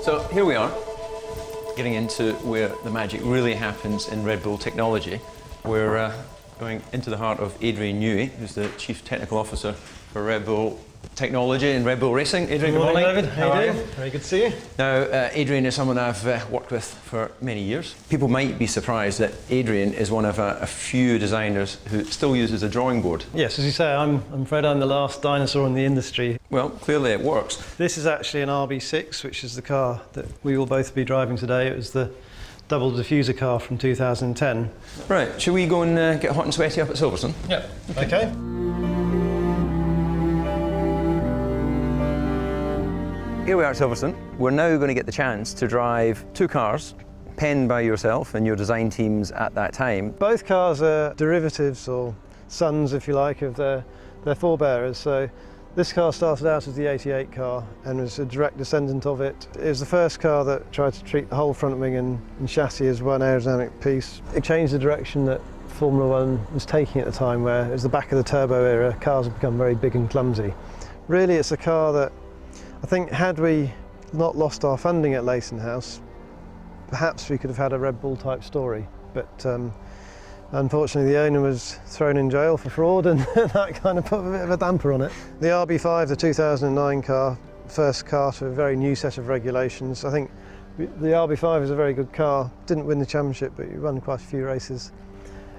So here we are, getting into where the magic really happens in Red Bull technology. We're going into the heart of Adrian Newey, who's the Chief Technical Officer for Red Bull Technology and Red Bull Racing. Adrian, good morning. David. How are you? Very good to see you. Now, Adrian is someone I've worked with for many years. People might be surprised that Adrian is one of a few designers who still uses a drawing board. Yes, as you say, I'm afraid I'm the last dinosaur in the industry. Well, clearly it works. This is actually an RB6, which is the car that we will both be driving today. It was the double diffuser car from 2010. Right, shall we go and get hot and sweaty up at Silverstone? Yeah. Okay. Here we are at Silverstone. We're now going to get the chance to drive two cars penned by yourself and your design teams at that time. Both cars are derivatives, or sons, if you like, of their forebearers. So this car started out as the 88 car and was a direct descendant of it. It was the first car that tried to treat the whole front wing and chassis as one aerodynamic piece. It changed the direction that Formula One was taking at the time, where it was the back of the turbo era, cars had become very big and clumsy. Really, it's a car that I think, had we not lost our funding at Leyton House, perhaps we could have had a Red Bull type story. But unfortunately the owner was thrown in jail for fraud, and that kind of put a bit of a damper on it. The RB5, the 2009 car, first car to a very new set of regulations. I think the RB5 is a very good car. Didn't win the championship, but you won quite a few races.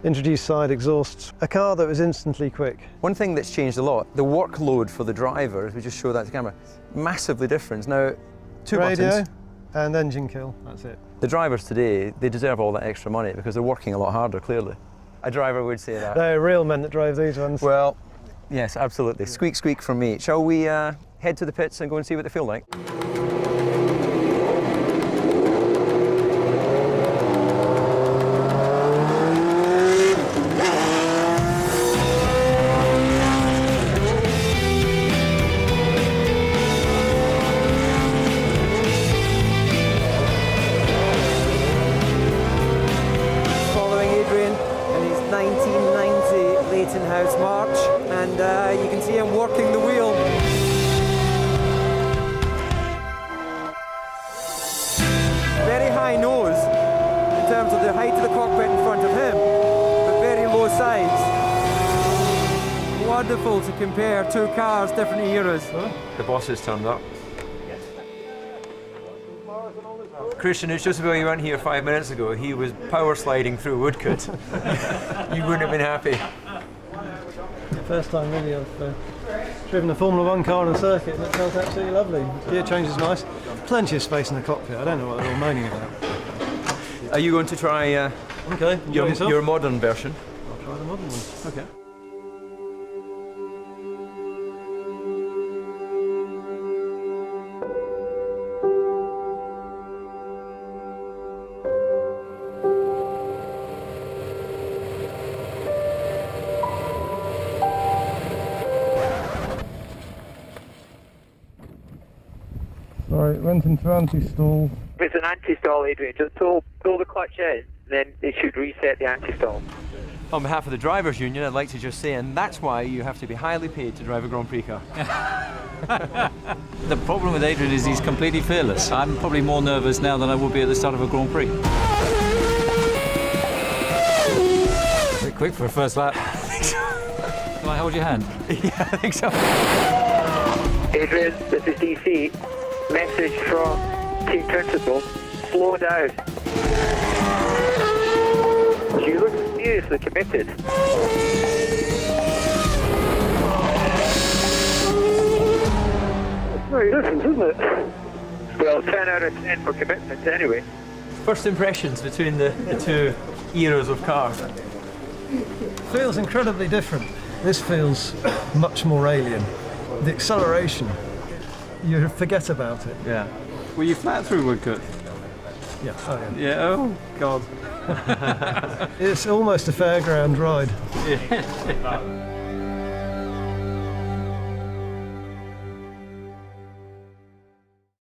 Introduced side exhausts, a car that was instantly quick. One thing that's changed a lot, the workload for the driver, if we just show that to camera, massively different. Now, two radio buttons. And engine kill, that's it. The drivers today, they deserve all that extra money because they're working a lot harder, clearly. A driver would say that. They're real men that drive these ones. Well, yes, absolutely. Squeak, squeak from me. Shall we head to the pits and go and see what they feel like? You can see him working the wheel. Very high nose in terms of the height of the cockpit in front of him, but very low sides. Wonderful to compare two cars, different eras. The boss has turned up. Christian, it's just about you weren't here 5 minutes ago. He was power sliding through Woodcote. You wouldn't have been happy. First time really I've driven a Formula One car on a circuit, and it felt absolutely lovely. Gear change is nice. Plenty of space in the cockpit. I don't know what they're all moaning about. Are you going to try Okay, your modern version? I'll try the modern one. Okay. Right, it went into anti-stall. It's an anti-stall, Adrian. Just pull the clutch in, then it should reset the anti-stall. On behalf of the Drivers' Union, I'd like to just say, and that's why you have to be highly paid to drive a Grand Prix car. The problem with Adrian is he's completely fearless. I'm probably more nervous now than I would be at the start of a Grand Prix. A bit quick for a first lap. Can I hold your hand? Yeah, I think so. Adrian, this is DC. Message from team principal, slow down. You look seriously committed. It's very different, isn't it? Well, 10 out of 10 for commitment anyway. First impressions between the two eras of cars. Feels incredibly different. This feels much more alien. The acceleration, you forget about it. Yeah. Were you flat through Woodcote? Yeah, oh yeah. Yeah, oh God. It's almost a fairground ride. Yeah.